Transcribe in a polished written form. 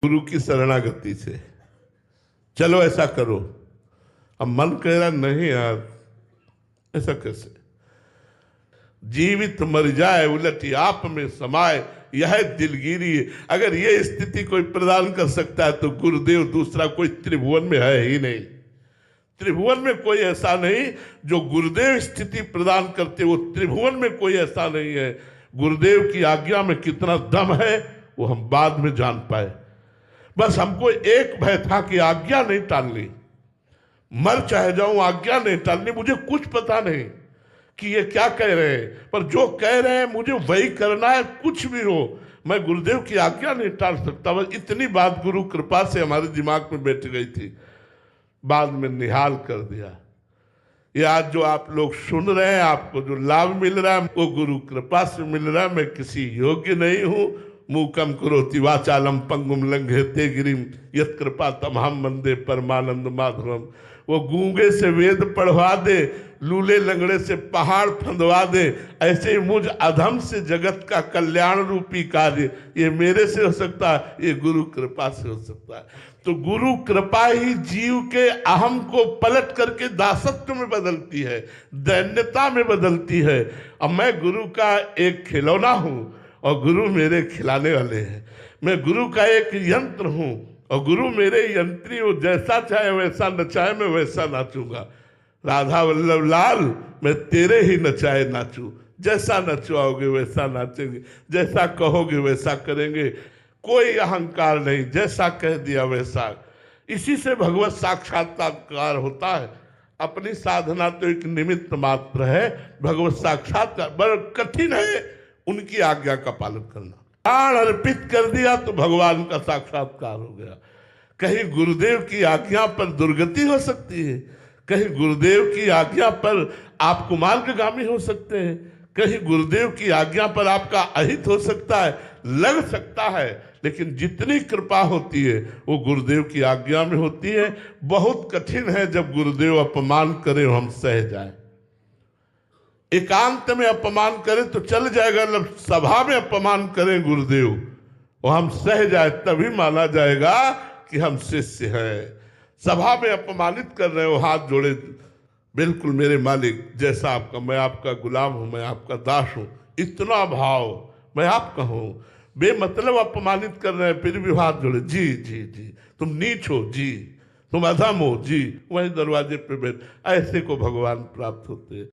गुरु की शरणागति से। चलो ऐसा करो। अब मन कह रहा नहीं यार, ऐसा कैसे? जीवित मर जाए उलटी आप में समाए, यह दिलगिरी है। अगर ये स्थिति कोई प्रदान कर सकता है तो गुरुदेव दूसरा कोई त्रिभुवन में है ही नहीं। त्रिभुवन में कोई ऐसा नहीं जो गुरुदेव स्थिति प्रदान करते, वो त्रिभुवन में कोई ऐसा नहीं है। गुरुदेव की आज्ञा में कितना दम है वो हम बाद में जान पाए। बस हमको एक भय था कि आज्ञा नहीं टालनी, मर चाहे जाऊं आज्ञा नहीं टालनी। मुझे कुछ पता नहीं कि ये क्या कह रहे हैं, पर जो कह रहे हैं मुझे वही करना है, कुछ भी हो। मैं गुरुदेव की आज्ञा नहीं टाल सकता। बस इतनी बात गुरु कृपा से हमारे दिमाग में बैठ गई थी, बाद में निहाल कर दिया। ये आज जो आप लोग सुन रहे हैं, आपको जो लाभ मिल रहा है वो गुरु कृपा से मिल रहा है। मैं किसी योग्य नहीं हूं। मूकम करोति वाचालम पंगुम लंघयते गिरिम यत् कृपा तमहम वंदे परमानंद माधवम। वो गूंगे से वेद पढ़वा दे, लूले लंगड़े से पहाड़ फंदवा दे, ऐसे ही मुझ अधम से जगत का कल्याण रूपी कार्य ये मेरे से हो सकता है, ये गुरु कृपा से हो सकता है। तो गुरु कृपा ही जीव के अहम को पलट करके दासत्व में बदलती है, दैन्यता में बदलती है। अब मैं गुरु का एक खिलौना हूं और गुरु मेरे खिलाने वाले हैं। मैं गुरु का एक यंत्र हूं और गुरु मेरे यंत्री हो। जैसा चाहे वैसा नचाए, मैं वैसा नाचूंगा। राधा वल्लभ लाल, मैं तेरे ही नचाए नाचूं। जैसा नचवाओगे वैसा नाचेंगे, जैसा कहोगे वैसा करेंगे। कोई अहंकार नहीं, जैसा कह दिया वैसा। इसी से भगवत साक्षात्कार होता है। अपनी साधना तो एक निमित्त मात्र है, भगवत साक्षात्कार बड़ा कठिन है। उनकी आज्ञा का पालन करना, प्राण अर्पित कर दिया तो भगवान का साक्षात्कार हो गया। कहीं गुरुदेव की आज्ञा पर दुर्गति हो सकती है, कहीं गुरुदेव की आज्ञा पर आप कुमार्गगामी हो सकते हैं, कहीं गुरुदेव की आज्ञा पर आपका अहित हो सकता है, लग सकता है। लेकिन जितनी कृपा होती है वो गुरुदेव की आज्ञा में होती है। बहुत कठिन है जब गुरुदेव अपमान करे हम सह जाए। एकांत में अपमान करें तो चल जाएगा, जब सभा में अपमान करें गुरुदेव और हम सह जाए तभी माना जाएगा कि हम शिष्य हैं। सभा में अपमानित कर रहे हो, हाथ जोड़े, बिल्कुल मेरे मालिक जैसा आपका, मैं आपका गुलाम हूं, मैं आपका दास हूं, इतना भाव, मैं आपका हूं। बेमतलब अपमानित कर रहे हैं फिर भी हाथ जोड़े, जी जी जी, तुम नीच हो जी, तुम अधम हो जी, वही दरवाजे पे बैठ। ऐसे को भगवान प्राप्त होते हैं।